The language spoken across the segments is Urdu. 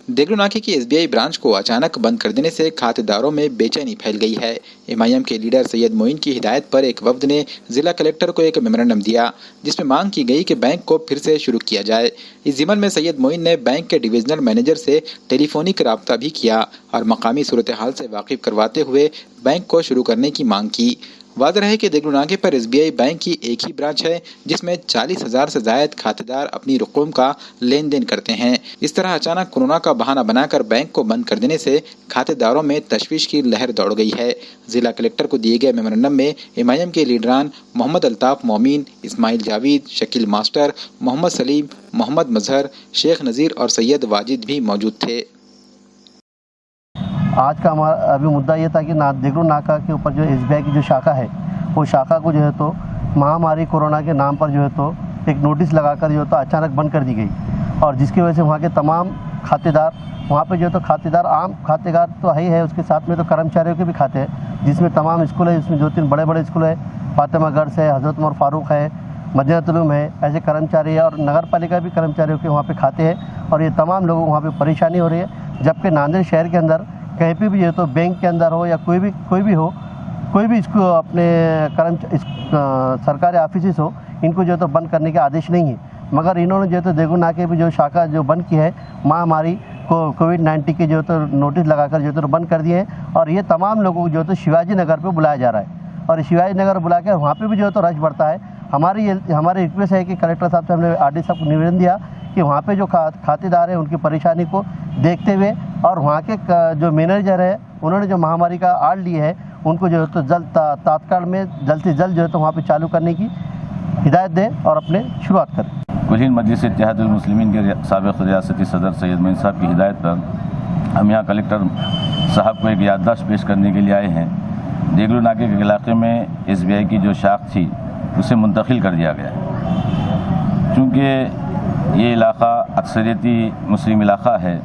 دیگلو ناکے کی SBI برانچ کو اچانک بند کر دینے سے کھاتہ داروں میں بے چینی پھیل گئی ہے۔ MIM کے لیڈر سید معین کی ہدایت پر ایک وفد نے ضلع کلکٹر کو ایک میمورنڈم دیا، جس میں مانگ کی گئی کہ بینک کو پھر سے شروع کیا جائے۔ اس ضمن میں سید معین نے بینک کے ڈویژنل مینیجر سے ٹیلی فونک رابطہ بھی کیا اور مقامی صورتحال سے واقف کرواتے ہوئے بینک کو شروع کرنے کی مانگ کی۔ واضح ہے کہ دیگلو ناکے پر SBI بینک کی ایک ہی برانچ ہے، جس میں 40,000 سے زائد کھاتہ دار اپنی رقوم کا لین دین کرتے ہیں۔ اس طرح اچانک کورونا کا بہانہ بنا کر بینک کو بند کر دینے سے کھاتہ داروں میں تشویش کی لہر دوڑ گئی ہے۔ ضلع کلکٹر کو دیے گئے میمورنڈم میں MIM کے لیڈران محمد الطاف مومن، اسماعیل جاوید، شکیل ماسٹر، محمد سلیم، محمد مظہر، شیخ نذیر اور سید واجد بھی موجود تھے۔ آج کا ہمارا ابھی مدعا یہ تھا کہ دیگلو ناکہ کے اوپر جو SBI کی جو شاخہ ہے، وہ شاخہ کو جو ہے تو مہاماری کورونا کے نام پر جو ہے تو ایک نوٹس لگا کر جو ہے تو اچانک بند کر دی گئی، اور جس کی وجہ سے وہاں کے تمام کھاتے دار، وہاں پہ جو ہے تو کھاتے دار عام کھاتے دار تو ہے، اس کے ساتھ میں تو کرمچاریوں کے بھی کھاتے ہیں، جس میں تمام اسکول ہے، اس میں 2-3 بڑے بڑے اسکول ہیں، فاطمہ گرلس ہے، حضرت عمر فاروق ہے، مدینہ علوم ہے، ایسے کرمچاری ہے، اور نگر پالیکا بھی کرمچاریوں کے وہاں پہ کھاتے ہیں، اور یہ تمام لوگوں کو وہاں پہ پریشانی ہو رہی ہے۔ جبکہ ناندیڑ شہر کے اندر کہیں پہ بھی جو ہے تو بینک کے اندر ہو یا کوئی بھی ہو، کوئی بھی اس کو اپنے سرکاری آفیسز ہو، ان کو جو ہے تو بند کرنے کے آدیش نہیں ہے، مگر انہوں نے جو ہے تو دیگلو ناکے پہ جو شاخہ جو بند کی ہے، مہاماری کووڈ-19 کے جو ہے تو نوٹس لگا کر جو ہے تو بند کر دیے ہیں، اور یہ تمام لوگوں کو جو ہے تو شیواجی نگر پہ بلایا جا رہا ہے، اور شیواجی نگر بلا کے وہاں پہ بھی جو ہے تو رش بڑھتا ہے۔ ہماری ریکویسٹ ہے کہ کلکٹر صاحب سے ہم نے RD صاحب کو نویدن دیا کہ وہاں پہ جو کھاتے دار ہیں ان کی پریشانی کو دیکھتے ہوئے، اور وہاں کے جو مینیجر ہے انہوں نے جو مہاماری کا آڑ لی ہے، ان کو جو ہے تو تاتکال میں جلد سے جلد جو ہے تو وہاں پہ چالو کرنے کی ہدایت دیں اور اپنے شروعات کریں۔ کلین مجلس اتحاد المسلمین کے سابق ریاستی صدر سید معین صاحب کی ہدایت پر ہم یہاں کلکٹر صاحب کو ایک یادداشت پیش کرنے کے لیے آئے ہیں۔ دیگلو ناکے کے علاقے میں SBI کی جو شاخ تھی اسے منتقل کر دیا گیا ہے، چونکہ یہ علاقہ اکثریتی مسلم علاقہ ہے،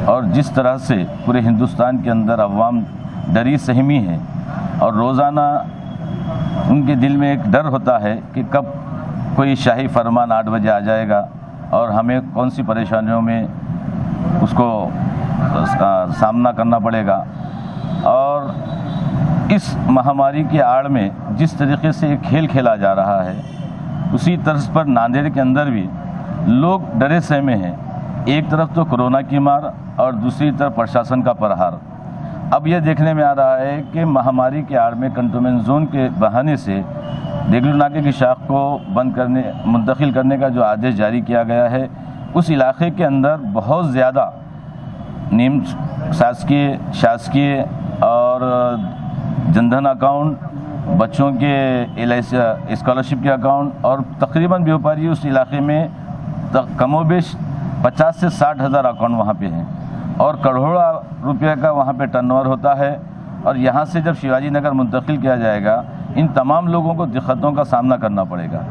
اور جس طرح سے پورے ہندوستان کے اندر عوام ڈری سہمی ہے، اور روزانہ ان کے دل میں ایک ڈر ہوتا ہے کہ کب کوئی شاہی فرمان 8 بجے آ جائے گا اور ہمیں کون سی پریشانیوں میں اس کو سامنا کرنا پڑے گا۔ اور اس مہاماری کی آڑ میں جس طریقے سے یہ کھیل کھیلا جا رہا ہے، اسی طرز پر ناندیڑ کے اندر بھی لوگ ڈرے سہمے ہیں، ایک طرف تو کورونا کی مار اور دوسری طرف پرشاسن کا پرہار۔ اب یہ دیکھنے میں آ رہا ہے کہ مہاماری کے آڑ میں کنٹونمنٹ زون کے بہانے سے دیگلو ناکے کی شاخ کو منتقل کرنے کا جو آدیش جاری کیا گیا ہے، اس علاقے کے اندر بہت زیادہ نیم شاسکیے اور جن دھن اکاؤنٹ، بچوں کے اسکالرشپ کے اکاؤنٹ، اور تقریباً بیوپاری اس علاقے میں کم و بیش 50 سے 60 ہزار اکاؤنٹ وہاں پہ ہیں، اور کروڑوں روپے کا وہاں پہ ٹرن اوور ہوتا ہے، اور یہاں سے جب شیواجی نگر منتقل کیا جائے گا، ان تمام لوگوں کو دقتوں کا سامنا کرنا پڑے گا۔